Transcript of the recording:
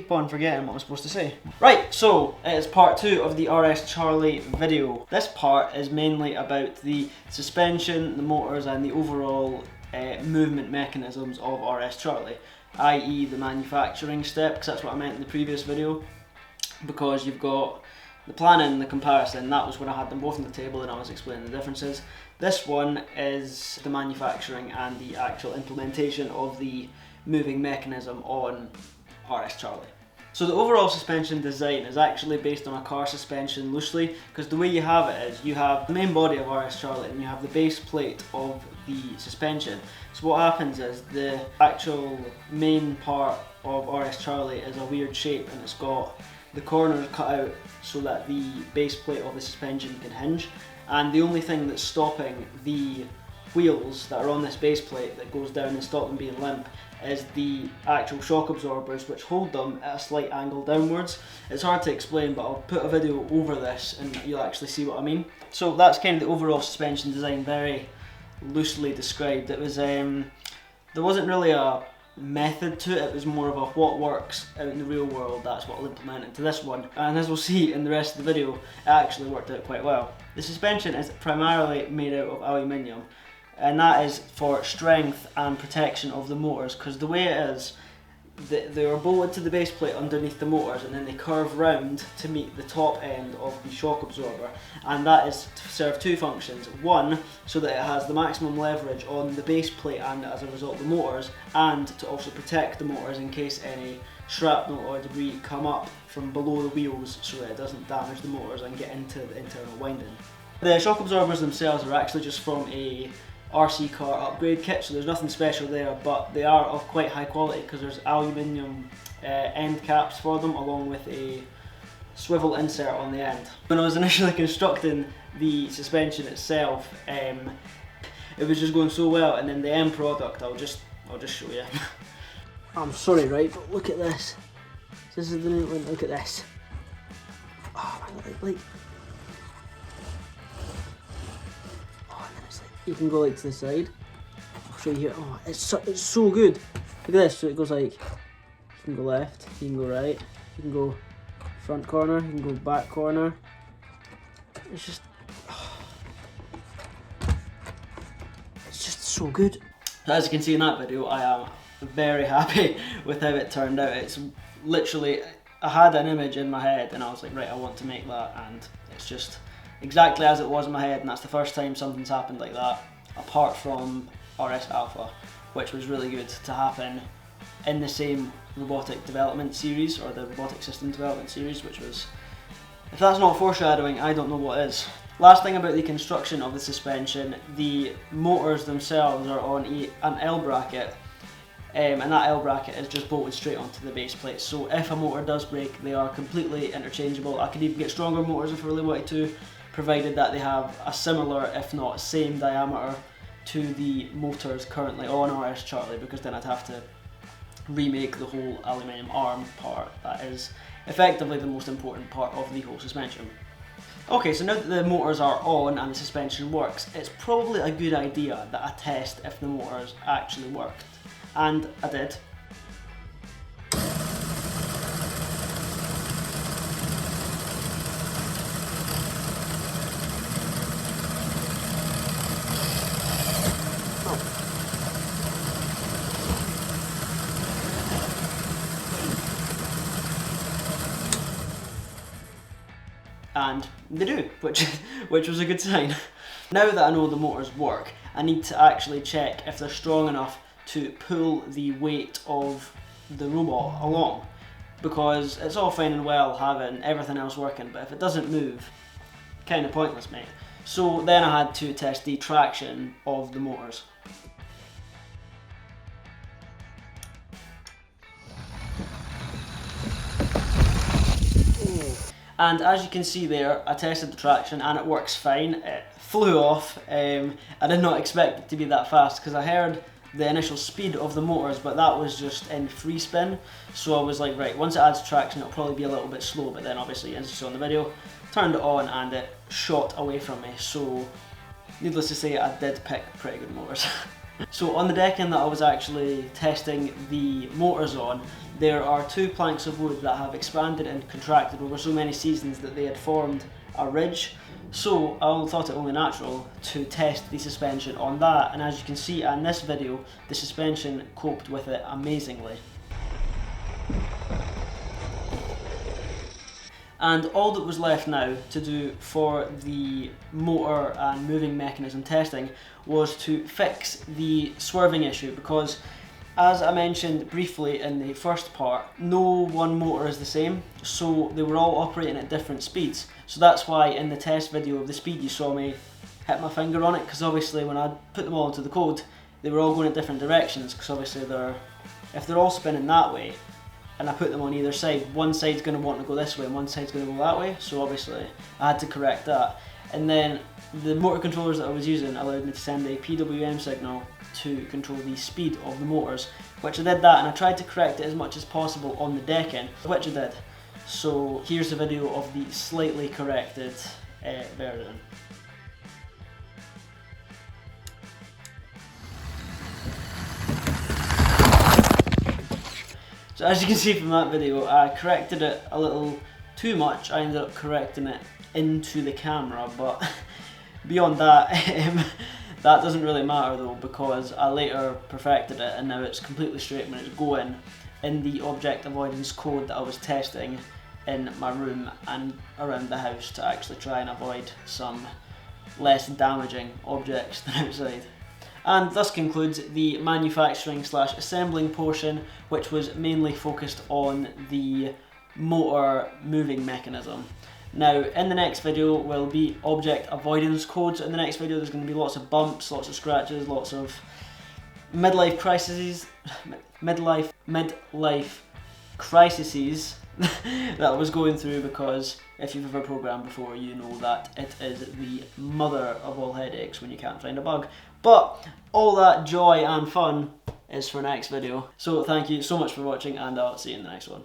keep on forgetting what I'm supposed to say. Right, so it's part 2 of the RS Charlie video. This part is mainly about the suspension, the motors and the overall movement mechanisms of RS Charlie, i.e. the manufacturing step, because that's what I meant in the previous video. Because you've got the planning and the comparison, that was when I had them both on the table and I was explaining the differences. This one is the manufacturing and the actual implementation of the moving mechanism on RS Charlie. So the overall suspension design is actually based on a car suspension loosely, because the way you have it is you have the main body of RS Charlie and you have the base plate of the suspension. So what happens is the actual main part of RS Charlie is a weird shape and it's got the corners cut out so that the base plate of the suspension can hinge, and the only thing that's stopping the wheels that are on this base plate that goes down and stop them being limp is the actual shock absorbers, which hold them at a slight angle downwards. It's hard to explain, but I'll put a video over this and you'll actually see what I mean. So that's kind of the overall suspension design, very loosely described. It was there wasn't really a method to it, it was more of a what works out in the real world, that's what I'll implement into this one, and as we'll see in the rest of the video, it actually worked out quite well. The suspension is primarily made out of aluminium, and that is for strength and protection of the motors, because the way it is, they are bolted to the base plate underneath the motors and then they curve round to meet the top end of the shock absorber, and that is to serve two functions. One, so that it has the maximum leverage on the base plate and as a result the motors, and to also protect the motors in case any shrapnel or debris come up from below the wheels so that it doesn't damage the motors and get into the internal winding. The shock absorbers themselves are actually just from a RC car upgrade kit, so there's nothing special there, but they are of quite high quality because there's aluminium end caps for them along with a swivel insert on the end. When I was initially constructing the suspension itself, it was just going so well, and then the end product, I'll just show you. I'm sorry, right, but look at this. This is the new one, look at this. Oh man, like you can go like to the side. I'll show you here. Oh, it's so good. Look at this. So it goes like, you can go left, you can go right, you can go front corner, you can go back corner. It's just so good. As you can see in that video, I am very happy with how it turned out. It's literally, I had an image in my head and I was like, right, I want to make that, and it's just exactly as it was in my head, and that's the first time something's happened like that, apart from RS Alpha, which was really good to happen in the same robotic development series, or the RoboticSystem development series, which was, if that's not foreshadowing, I don't know what is. Last thing about the construction of the suspension, the motors themselves are on an L bracket, and that L bracket is just bolted straight onto the base plate, so if a motor does break, they are completely interchangeable. I could even get stronger motors if I really wanted to, provided that they have a similar, if not same diameter to the motors currently on RS Charlie, because then I'd have to remake the whole aluminium arm part that is effectively the most important part of the whole suspension. Okay, so now that the motors are on and the suspension works, it's probably a good idea that I test if the motors actually worked. And I did. And they do, which was a good sign. Now that I know the motors work, I need to actually check if they're strong enough to pull the weight of the robot along, because it's all fine and well having everything else working, but if it doesn't move, kind of pointless, mate. So then I had to test the traction of the motors. And as you can see there, I tested the traction and it works fine. It flew off. I did not expect it to be that fast because I heard the initial speed of the motors, but that was just in free spin. So I was like, right, once it adds traction, it'll probably be a little bit slow, but then obviously, as you saw in the video, turned it on and it shot away from me. So needless to say, I did pick pretty good motors. So on the decking that I was actually testing the motors on, there are two planks of wood that have expanded and contracted over so many seasons that they had formed a ridge. So I thought it only natural to test the suspension on that, and as you can see in this video, the suspension coped with it amazingly. And all that was left now to do for the motor and moving mechanism testing was to fix the swerving issue, because as I mentioned briefly in the first part, no one motor is the same, so they were all operating at different speeds. So that's why in the test video of the speed you saw me hit my finger on it, because obviously when I put them all into the code, they were all going in different directions, because obviously if they're all spinning that way, and I put them on either side, one side's going to want to go this way and one side's going to go that way, so obviously I had to correct that. And then the motor controllers that I was using allowed me to send a PWM signal to control the speed of the motors, which I did that, and I tried to correct it as much as possible on the decking, which I did. So here's a video of the slightly corrected version. So as you can see from that video, I corrected it a little too much. I ended up correcting it into the camera, but beyond that, that doesn't really matter though, because I later perfected it and now it's completely straight when it's going in the object avoidance code that I was testing in my room and around the house to actually try and avoid some less damaging objects than outside. And thus concludes the manufacturing / assembling portion, which was mainly focused on the motor moving mechanism. Now in the next video will be object avoidance codes. In the next video there's going to be lots of bumps, lots of scratches, lots of midlife crises that I was going through, because if you've ever programmed before you know that it is the mother of all headaches when you can't find a bug. But all that joy and fun is for next video. So thank you so much for watching, and I'll see you in the next one.